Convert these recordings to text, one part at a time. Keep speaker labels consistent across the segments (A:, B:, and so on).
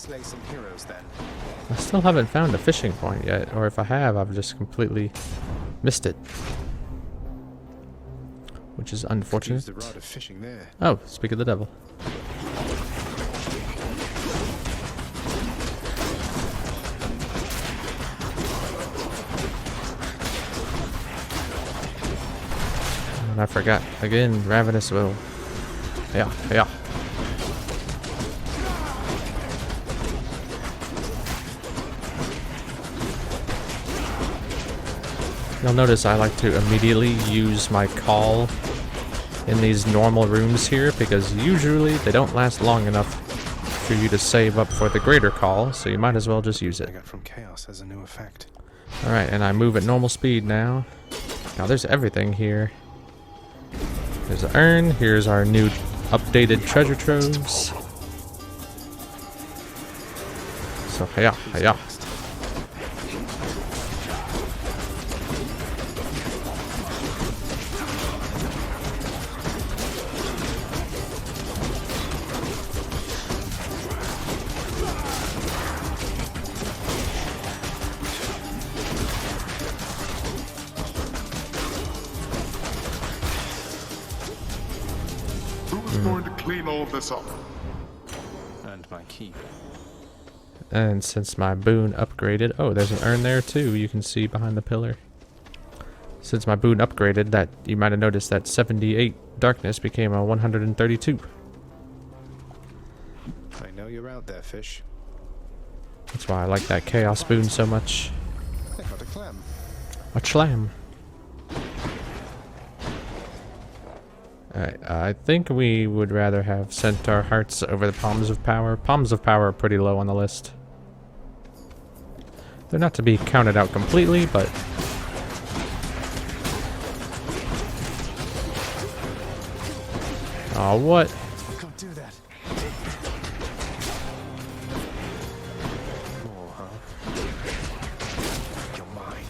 A: slay some heroes then.
B: I still haven't found a fishing point yet, or if I have, I've just completely missed it. Which is unfortunate.
A: Use the rod of fishing there.
B: Oh, speak of the devil. And I forgot again, Ravenous Will. Yeah, yeah. You'll notice I like to immediately use my call in these normal rooms here because usually they don't last long enough for you to save up for the greater call, so you might as well just use it.
A: I got from chaos as a new effect.
B: Alright, and I move at normal speed now. Now there's everything here. There's an urn, here's our new updated treasure troves. So hiya, hiya.
C: Who's going to clean all this up?
A: And my key.
B: And since my boon upgraded, oh, there's an urn there too, you can see behind the pillar. Since my boon upgraded, that you might have noticed that 78 darkness became a 132.
A: I know you're out there, fish.
B: That's why I like that chaos boon so much.
A: I got a clam.
B: A chlam. Alright, I think we would rather have Centaur Hearts over the Palms of Power. Palms of Power are pretty low on the list. They're not to be counted out completely, but... Aw, what?
A: Can't do that. More, huh? You're mine.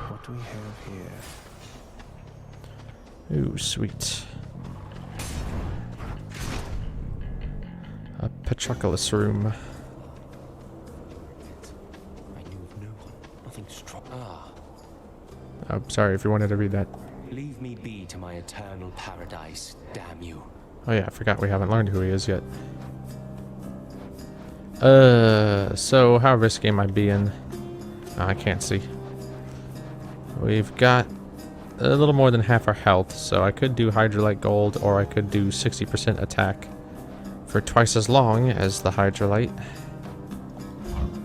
A: What do we have here?
B: Ooh, sweet. A Patroclus room.
D: I knew of no one. Nothing strong.
B: Oh, sorry if you wanted to read that.
D: Leave me be to my eternal paradise, damn you.
B: Oh yeah, I forgot we haven't learned who he is yet. So how risky am I being? Oh, I can't see. We've got a little more than half our health, so I could do Hydrolite Gold, or I could do 60% attack for twice as long as the Hydrolite,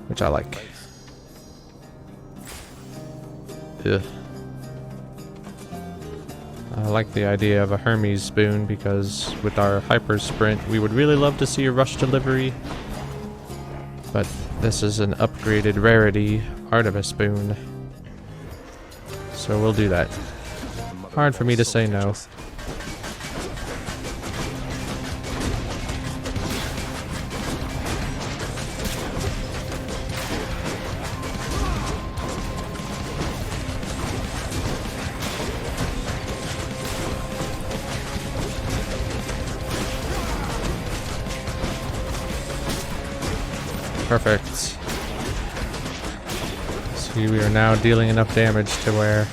B: which I like. Ugh. I like the idea of a Hermes boon because with our Hyper Sprint, we would really love to see a rush delivery, but this is an upgraded rarity Artemis boon, so we'll do that. Hard for me to say no. Perfect. See, we are now dealing enough damage to where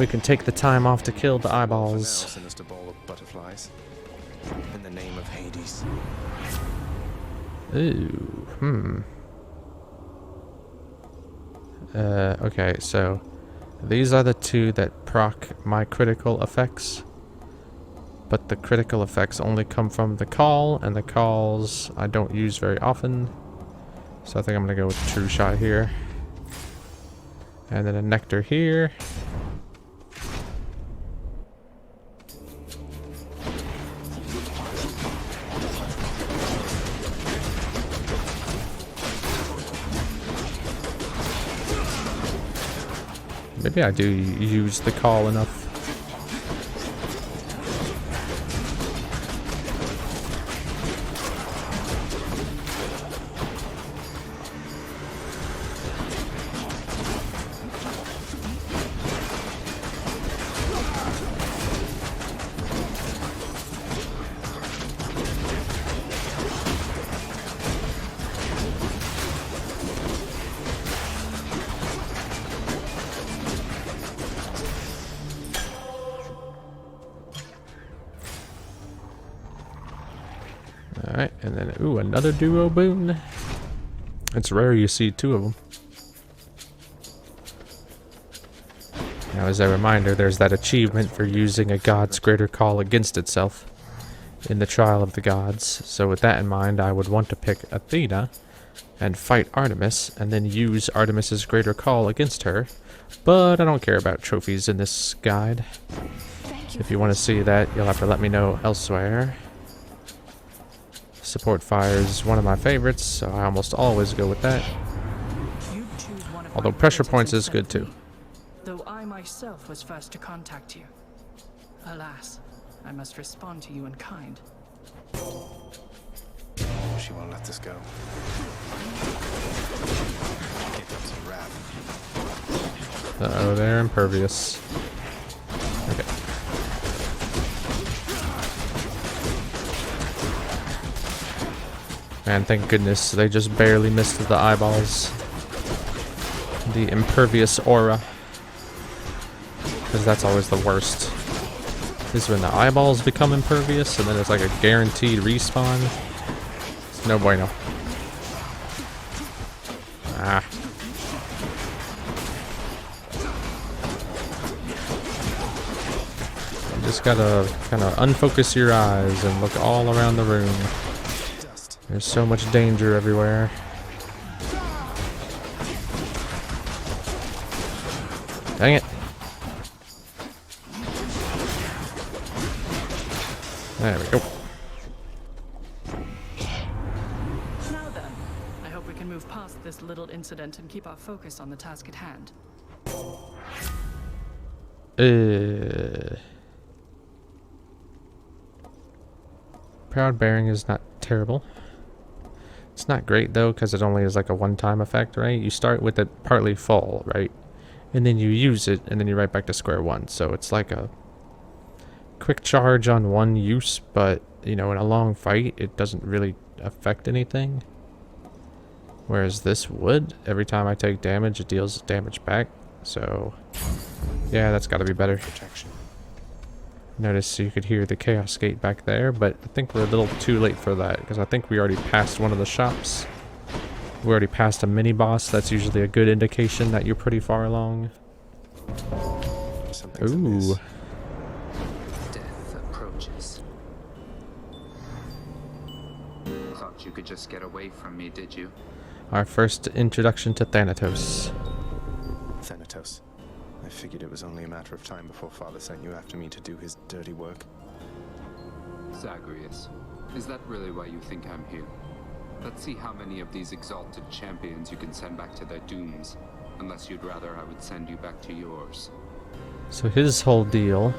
B: we can take the time off to kill the eyeballs.
A: Sinister ball of butterflies. In the name of Hades.
B: Ooh, okay, so these are the two that proc my critical effects. But the critical effects only come from the call, and the calls I don't use very often. So I think I'm gonna go with True Shot here. And then a Nectar here. Maybe I do use the call enough. Alright, and then, ooh, another duo boon. It's rare you see two of them. Now, as a reminder, there's that achievement for using a god's greater call against itself in the Trial of the Gods. So with that in mind, I would want to pick Athena and fight Artemis, and then use Artemis's greater call against her. But I don't care about trophies in this guide. If you want to see that, you'll have to let me know elsewhere. Support fire is one of my favorites, so I almost always go with that. Although pressure points is good too.
E: Though I myself was first to contact you. Alas, I must respond to you in kind.
A: She won't let this go. Here comes a rat.
B: Uh-oh, they're impervious. Okay. Man, thank goodness they just barely missed the eyeballs. The impervious aura. Because that's always the worst. Is when the eyeballs become impervious and then it's like a guaranteed respawn. It's no bueno. Ah. You just gotta kind of unfocus your eyes and look all around the room. There's so much danger everywhere. Dang it. There we go.
E: Now then, I hope we can move past this little incident and keep our focus on the task at hand.
B: Proud bearing is not terrible. It's not great though, because it only is like a one-time effect, right? You start with it partly full, right? And then you use it, and then you're right back to square one. So it's like a quick charge on one use, but, you know, in a long fight, it doesn't really affect anything. Whereas this would. Every time I take damage, it deals damage back. So, yeah, that's got to be better.
A: Protection.
B: Notice you could hear the Chaos Gate back there, but I think we're a little too late for that, because I think we already passed one of the shops. We already passed a mini-boss. That's usually a good indication that you're pretty far along.
A: Something's
B: Ooh.
A: amiss.
F: Death approaches. Thought you could just get away from me, did you?
B: Our first introduction to Thanatos.
A: Thanatos. I figured it was only a matter of time before Father sent you after me to do his dirty work.
F: Zagreus, is that really why you think I'm here? Let's see how many of these exalted champions you can send back to their dooms. Unless you'd rather I would send you back to yours.
B: So his whole deal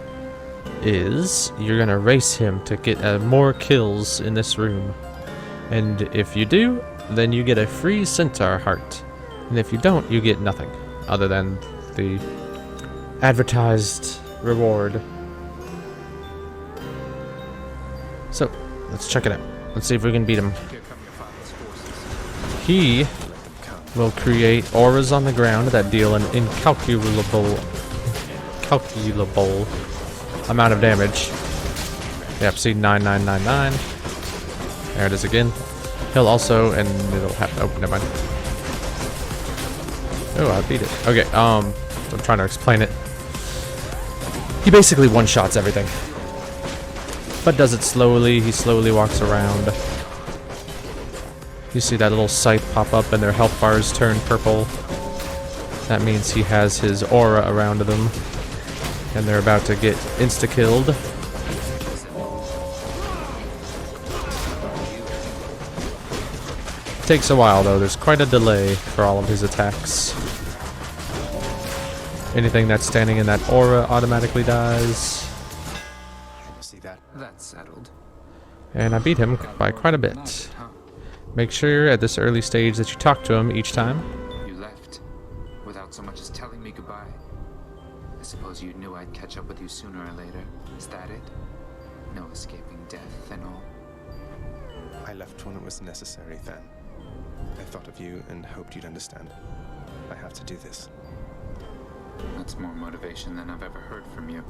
B: is you're gonna race him to get more kills in this room. And if you do, then you get a free centaur heart. And if you don't, you get nothing. Other than the advertised reward. So, let's check it out. Let's see if we can beat him.
F: Here come your father's forces.
B: He will create auras on the ground that deal an incalculable amount of damage. Yep, see 9999. There it is again. He'll also, and it'll have, oh, never mind. Oh, I beat it. Okay, I'm trying to explain it. He basically one-shots everything. But does it slowly. He slowly walks around. You see that little scythe pop up and their health bars turn purple. That means he has his aura around them. And they're about to get insta-killed. Takes a while though, there's quite a delay for all of his attacks. Anything that's standing in that aura automatically dies.
A: See that?
F: That's settled.
B: And I beat him by quite a bit.
F: Nice, huh?
B: Make sure at this early stage that you talk to him each time.
F: You left without so much as telling me goodbye. I suppose you knew I'd catch up with you sooner or later. Is that it? No escaping death and all.
A: I left when it was necessary then. I thought of you and hoped you'd understand. I have to do this.
F: That's more motivation than I've ever heard from you.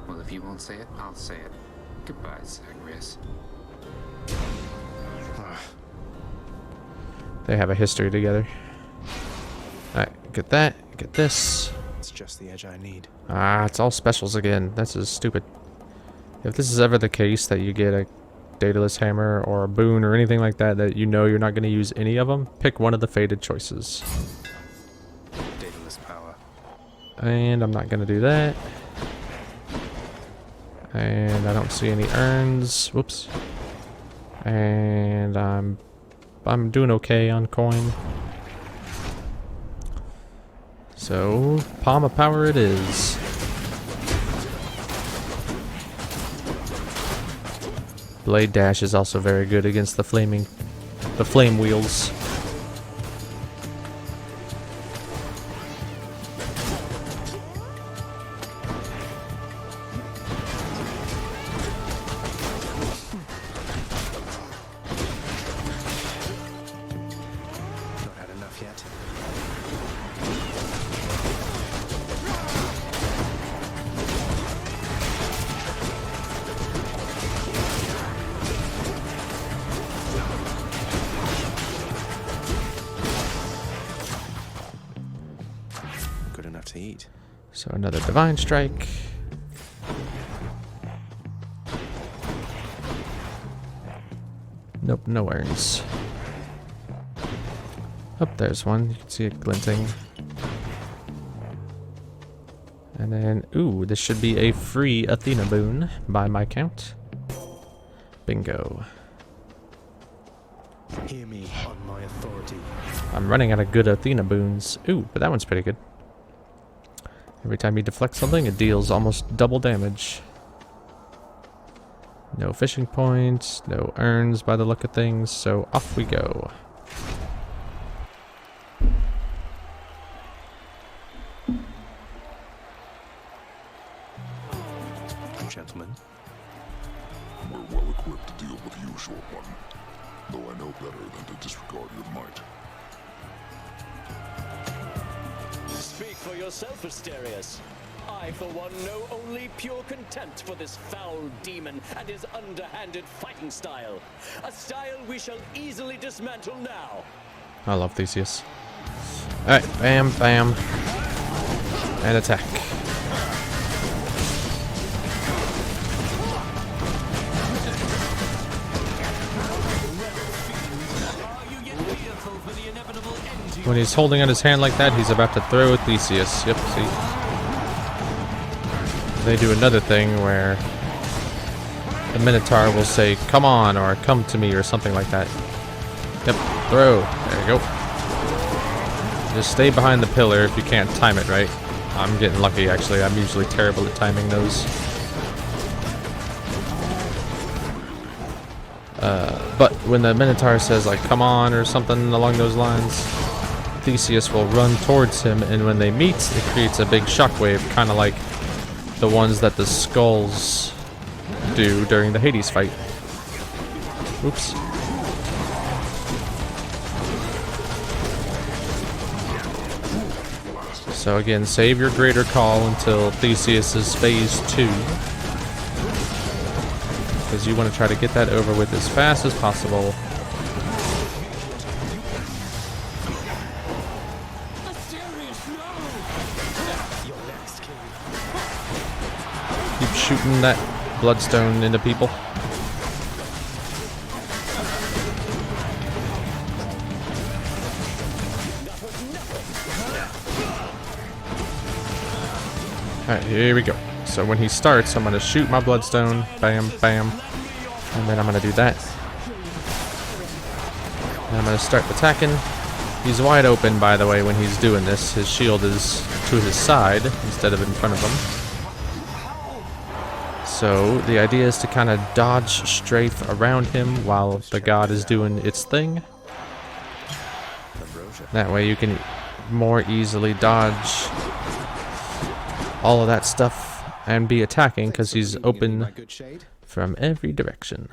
F: Well, if you won't say it, I'll say it. Goodbye, Zagreus.
B: They have a history together. Alright, get that. Get this.
A: It's just the edge I need.
B: Ah, it's all specials again. This is stupid. If this is ever the case that you get a Daedalus hammer or a boon or anything like that, that you know you're not going to use any of them, pick one of the fated choices.
A: Daedalus power.
B: And I'm not going to do that. And I don't see any urns. Whoops. And I'm doing okay on coin. So, Palm of Power it is. Blade Dash is also very good against the flame wheels.
A: Not had enough yet. Good enough to eat.
B: So another Divine Strike. Nope, no urns. Oh, there's one. You can see it glinting. And then, ooh, this should be a free Athena boon by my count. Bingo.
A: Hear me on my authority.
B: I'm running out of good Athena boons. Ooh, but that one's pretty good. Every time you deflect something, it deals almost double damage. No fishing points, no urns by the look of things, so off we go.
A: Gentlemen,
C: We're well equipped to deal with you, short one. Though I know better than to disregard your might.
G: Speak for yourself, Asterius. I, for one, know only pure contempt for this foul demon and his underhanded fighting style. A style we shall easily dismantle now.
B: I love Theseus. Alright, bam, bam. And attack. When he's holding out his hand like that, he's about to throw at Theseus. Yep, see? They do another thing where the Minotaur will say, "Come on," or "Come to me," or something like that. Yep, throw. There you go. Just stay behind the pillar if you can't time it right. I'm getting lucky, actually. I'm usually terrible at timing those. But when the Minotaur says, like, "Come on," or something along those lines, Theseus will run towards him, and when they meet, it creates a big shockwave, kind of like the ones that the skulls do during the Hades fight. Oops. So again, save your greater call until Theseus's phase 2. Because you want to try to get that over with as fast as possible. Keep shooting that bloodstone into people. Alright, here we go. So when he starts, I'm going to shoot my bloodstone. Bam, bam. And then I'm going to do that. And I'm going to start attacking. He's wide open, by the way, when he's doing this. His shield is to his side instead of in front of him. So the idea is to kind of dodge strafe around him while the god is doing its thing. That way you can more easily dodge all of that stuff and be attacking because he's open from every direction.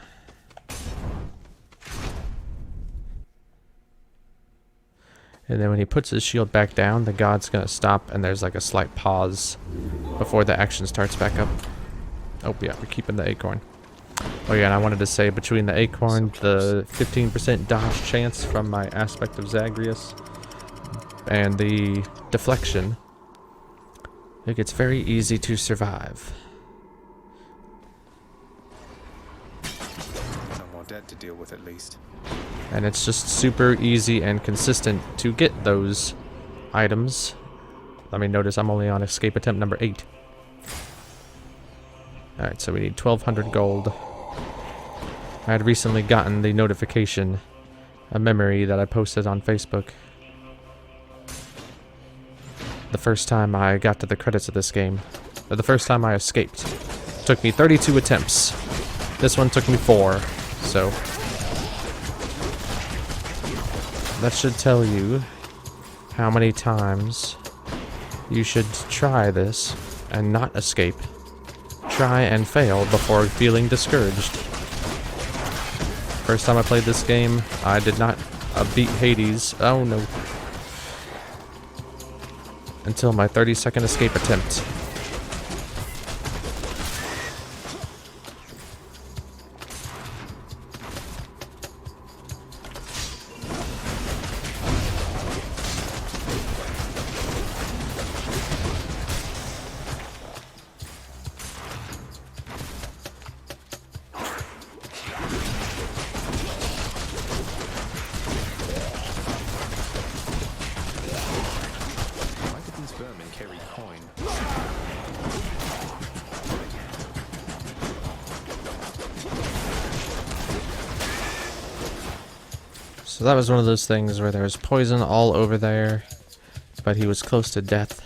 B: And then when he puts his shield back down, the god's gonna stop and there's like a slight pause before the action starts back up. Oh yeah, we're keeping the acorn. Oh yeah, and I wanted to say, between the acorn, the 15% dodge chance from my Aspect of Zagreus, and the deflection, it gets very easy to survive.
A: No more dead to deal with, at least.
B: And it's just super easy and consistent to get those items. Let me notice I'm only on escape attempt number 8. Alright, so we need 1200 gold. I had recently gotten the notification, a memory that I posted on Facebook. The first time I got to the credits of this game, or the first time I escaped. It took me 32 attempts. This one took me 4, so that should tell you how many times you should try this and not escape. Try and fail before feeling discouraged. First time I played this game, I did not beat Hades. Oh no. Until my 30-second escape attempt.
A: Why did these vermin carry coin?
B: So that was one of those things where there was poison all over there, but he was close to death.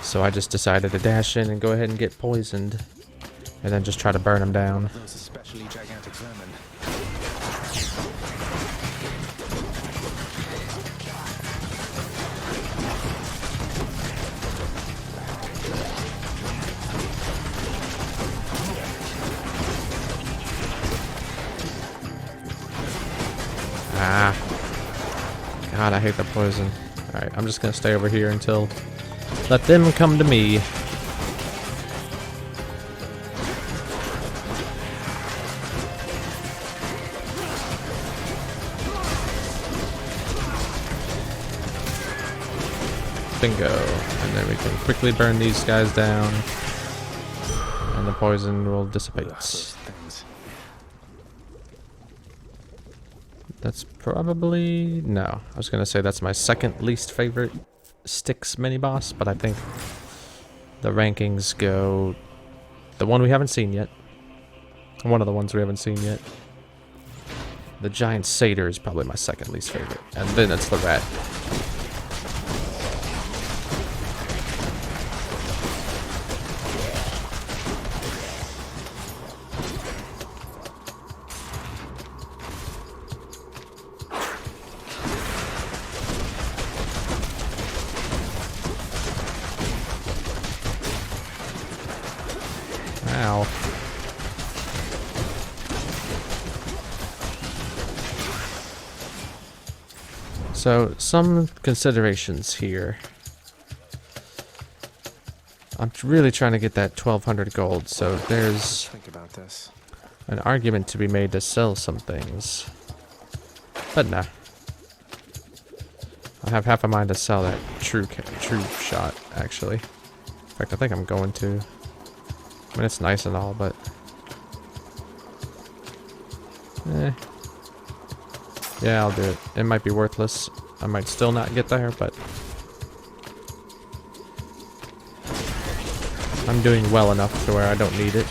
B: So I just decided to dash in and go ahead and get poisoned, and then just try to burn him down.
A: Those especially gigantic vermin.
B: Ah. God, I hate the poison. Alright, I'm just gonna stay over here until... Let them come to me. Bingo. And then we can quickly burn these guys down. And the poison will dissipate.
A: Ugh, those things.
B: That's probably... No. I was gonna say that's my second least favorite Styx mini-boss, but I think the rankings go... The one we haven't seen yet. One of the ones we haven't seen yet. The giant satyr is probably my second least favorite. And then it's the rat. Ow. So, some considerations here. I'm really trying to get that 1200 gold, so there's
A: Think about this.
B: an argument to be made to sell some things. But nah. I have half a mind to sell that true shot, actually. In fact, I think I'm going to. I mean, it's nice and all, but... Yeah, I'll do it. It might be worthless. I might still not get there, but... I'm doing well enough to where I don't need it.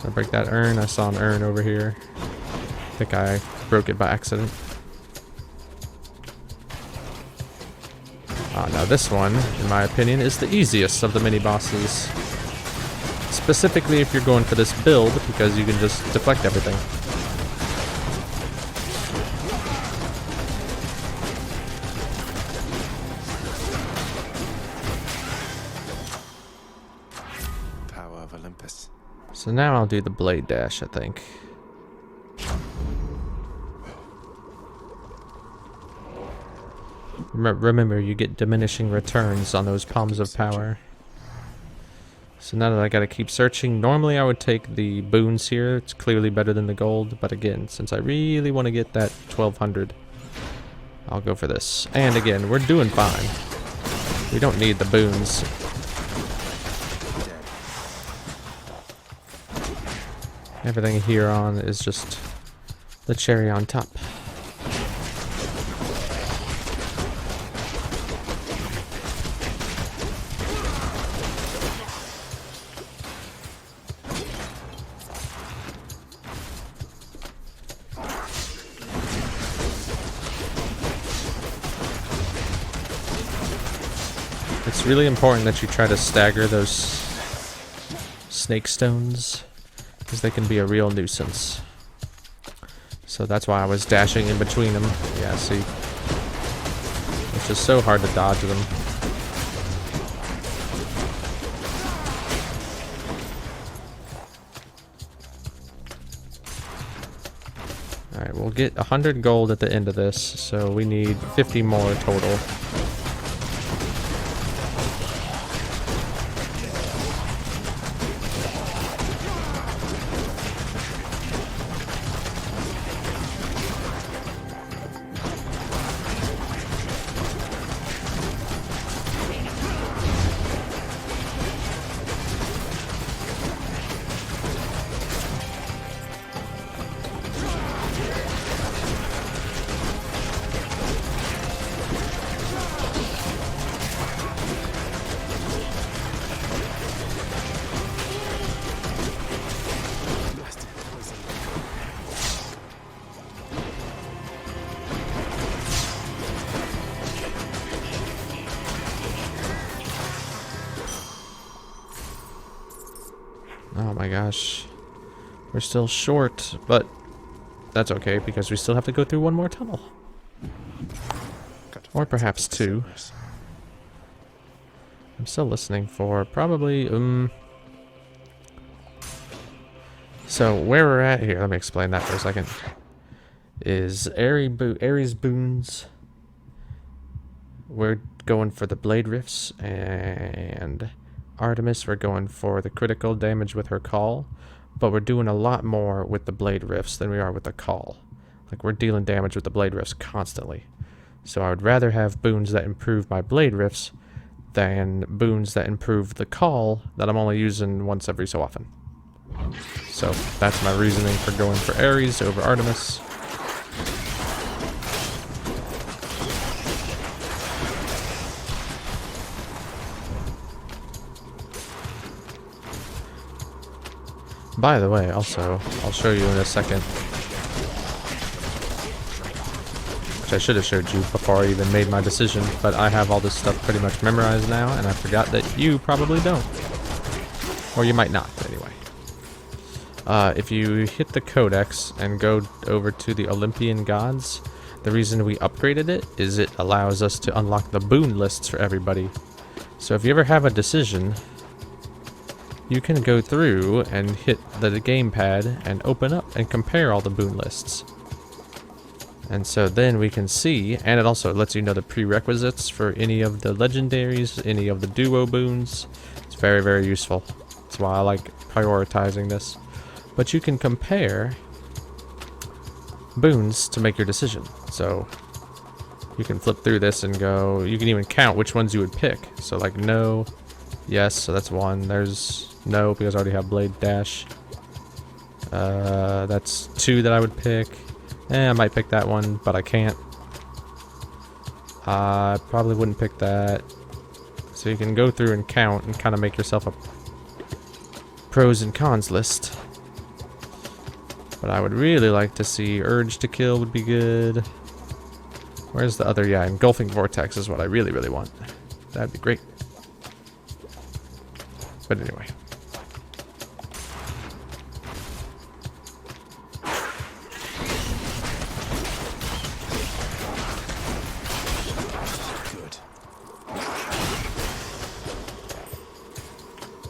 B: So I break that urn. I saw an urn over here. I think I broke it by accident. Now this one, in my opinion, is the easiest of the mini-bosses. Specifically if you're going for this build, because you can just deflect everything.
A: Power of Olympus.
B: So now I'll do the blade dash, I think. Remember, you get diminishing returns on those palms of power. So now that I gotta keep searching, normally I would take the boons here. It's clearly better than the gold, but again, since I really want to get that 1200, I'll go for this. And again, we're doing fine. We don't need the boons. Everything here on is just the cherry on top. It's really important that you try to stagger those snake stones, because they can be a real nuisance. So that's why I was dashing in between them. Yeah, see? It's just so hard to dodge them. Alright, we'll get 100 gold at the end of this, so we need 50 more total. Oh my gosh. We're still short, but that's okay because we still have to go through one more tunnel. Or perhaps two. I'm still listening for probably, So where we're at here, let me explain that for a second, is Ares boons. We're going for the blade rifts, and Artemis, we're going for the critical damage with her call, but we're doing a lot more with the blade rifts than we are with the call. Like, we're dealing damage with the blade rifts constantly. So I would rather have boons that improve my blade rifts than boons that improve the call that I'm only using once every so often. So that's my reasoning for going for Ares over Artemis. By the way, also, I'll show you in a second, which I should have showed you before I even made my decision, but I have all this stuff pretty much memorized now, and I forgot that you probably don't. Or you might not, anyway. If you hit the Codex and go over to the Olympian Gods, the reason we upgraded it is it allows us to unlock the boon lists for everybody. So if you ever have a decision, you can go through and hit the gamepad and open up and compare all the boon lists. And so then we can see, and it also lets you know the prerequisites for any of the legendaries, any of the duo boons. It's very, very useful. That's why I like prioritizing this. But you can compare boons to make your decision. So you can flip through this and go, you can even count which ones you would pick. So like no, yes, so that's one. There's no, because I already have Blade Dash. That's two that I would pick. I might pick that one, but I can't. I probably wouldn't pick that. So you can go through and count and kind of make yourself a pros and cons list. But I would really like to see Urge to Kill would be good. Where's the other? Yeah, Engulfing Vortex is what I really, really want. That'd be great. But anyway.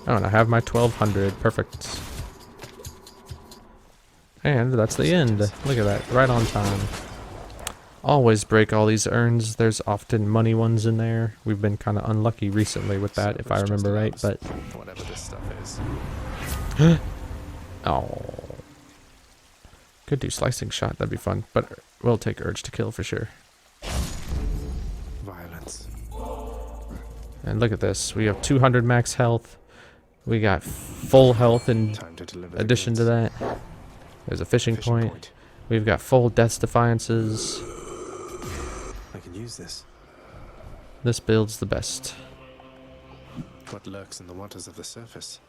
B: Oh, and I have my 1200. Perfect. And that's the end. Look at that. Right on time. Always break all these urns. There's often money ones in there. We've been kind of unlucky recently with that, if I remember right, but
A: whatever this stuff fingers.
B: Oh. Could do slicing shot, that'd be fun. But we'll take urge to kill for sure.
A: Violence.
B: And look at this. We have 200 max health. We got full health in
A: Time to deliver the
B: addition to
A: goods.
B: that. There's a fishing point. We've got full Death's Defiances.
A: I can use this.
B: This build's the best.
A: What lurks in the waters of the surface?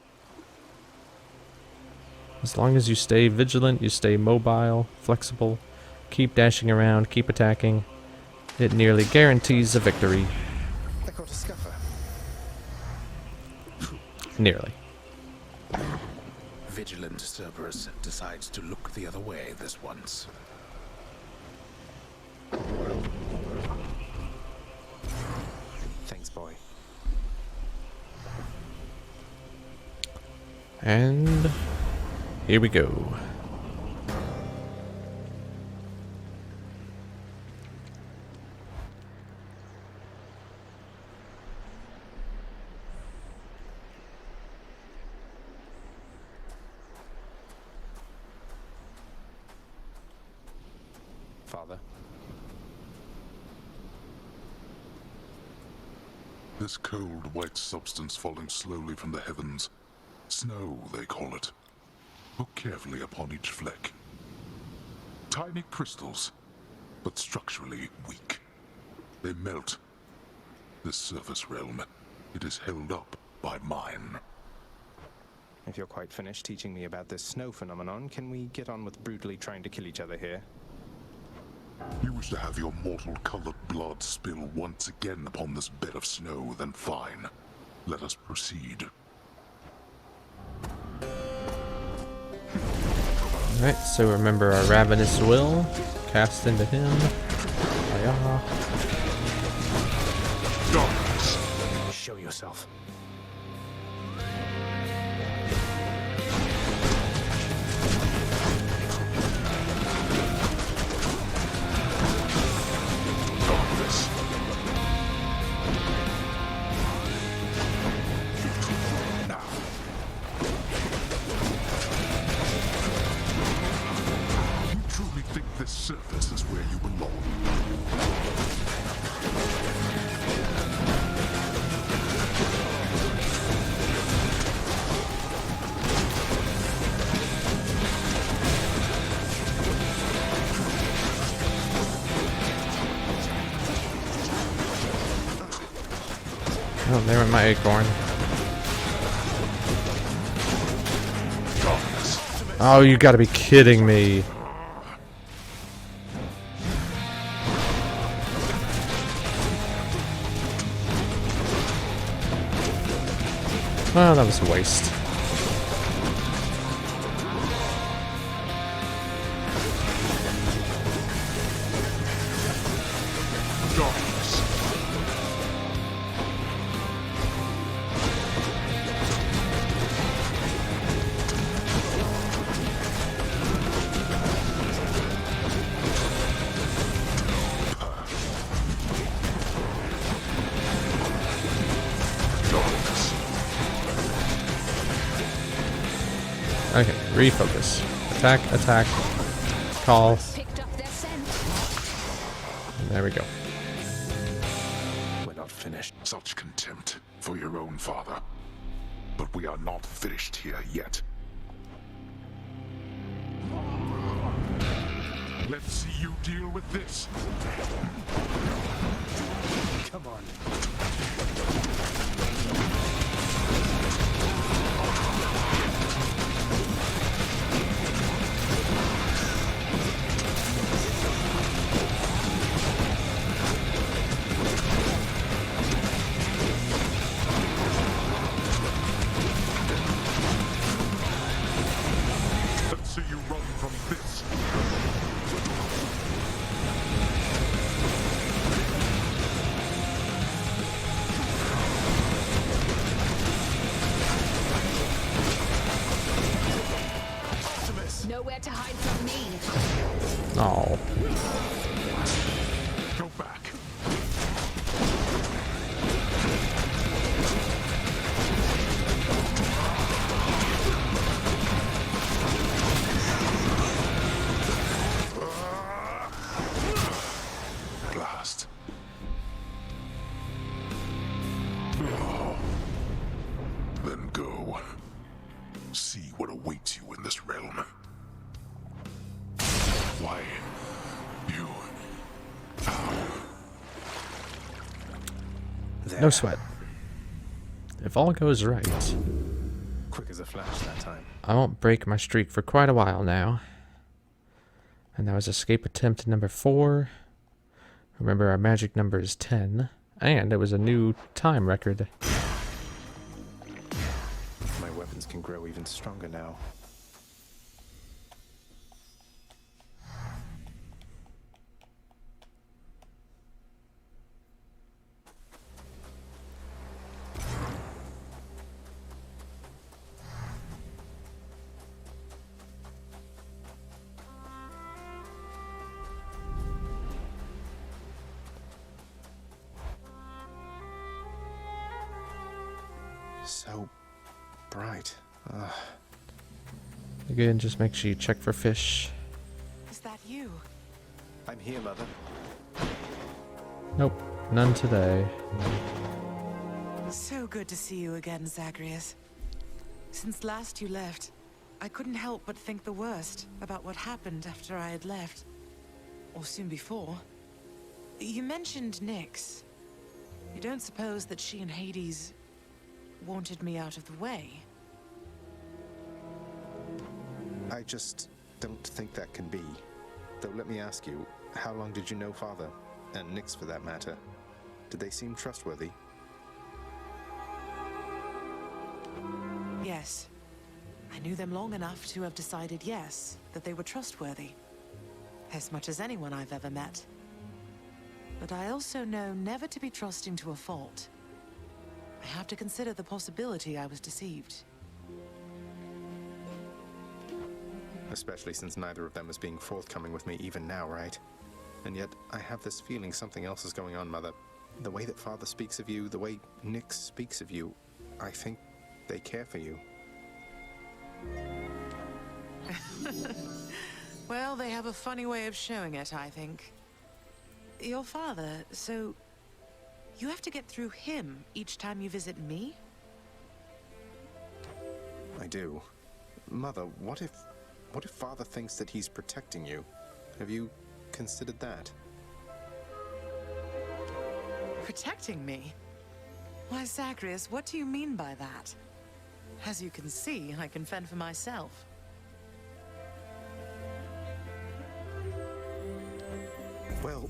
B: As long as you stay vigilant, you stay mobile, flexible, keep dashing around, keep attacking, it nearly guarantees a victory.
A: I caught a scuffer.
B: Nearly.
H: Vigilant Cerberus decides to look the other way this once.
A: Thanks, boy.
B: And here we go.
A: Father.
C: This cold, white substance falling slowly from the heavens. Snow, they call it. Look carefully upon each fleck. Tiny crystals, but structurally weak. They melt. This surface realm, it is held up by mine.
A: If you're quite finished teaching me about this snow phenomenon, can we get on with brutally trying to kill each other here?
C: You wish to have your mortal-colored blood spill once again upon this bed of snow, then fine. Let us proceed.
B: Alright, so remember our Ravenous Will. Cast into him. Hiya.
H: Darkness, show yourself. Darkness. Now.
C: You truly think this surface is where you belong?
B: Oh, there went my acorn. Oh, you gotta be kidding me. Oh, that was a waste.
C: Darkness. Darkness.
B: Okay, refocus. Attack, attack, call.
I: Picked up their scent.
B: And there we go.
A: We're not finished.
C: Such contempt for your own father. But we are not finished here yet. Let's see you deal with this.
A: Come on.
C: Let's see you run from this.
I: Nowhere to hide from me.
B: Oh.
C: Go back. Why, you...
A: There.
B: No sweat. If all goes right,
A: Quick as a flash that time.
B: I won't break my streak for quite a while now. And that was escape attempt number 4. Remember, our magic number is 10. And it was a new time record.
A: My weapons can grow even stronger now. So bright.
B: Again, just make sure you check for fish.
J: Is that you?
A: I'm here, Mother.
B: Nope, none today.
J: So good to see you again, Zagreus. Since last you left, I couldn't help but think the worst about what happened after I had left. Or soon before. You mentioned Nyx. You don't suppose that she and Hades wanted me out of the way?
A: I just don't think that can be. Though let me ask you, how long did you know Father? And Nyx for that matter. Did they seem trustworthy?
J: Yes. I knew them long enough to have decided yes, that they were trustworthy. As much as anyone I've ever met. But I also know never to be trusting to a fault. I have to consider the possibility I was deceived.
A: Especially since neither of them is being forthcoming with me even now, right? And yet, I have this feeling something else is going on, Mother. The way that Father speaks of you, the way Nyx speaks of you, I think they care for you.
J: Well, they have a funny way of showing it, I think. Your father, so... you have to get through him each time you visit me?
A: I do. Mother, what if Father thinks that he's protecting you? Have you considered that?
J: Protecting me? Why, Zagreus, what do you mean by that? As you can see, I can fend for myself.
A: Well,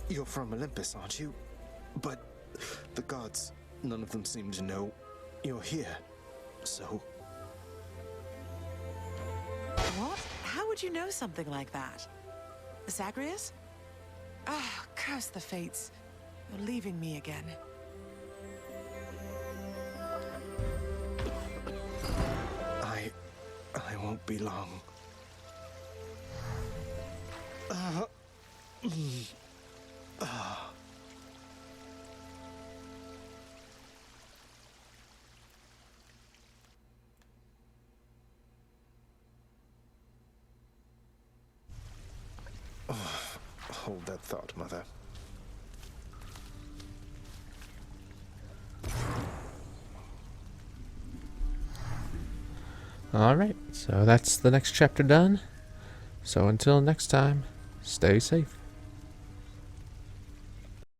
A: you're from Olympus, aren't you? But the gods, none of them seem to know you're here, so...
J: What? How would you know something like that? Zagreus? Ah, curse the fates. You're leaving me again.
A: I won't be long. Hold that thought, Mother.
B: Alright, so that's the next chapter done. So until next time, stay safe.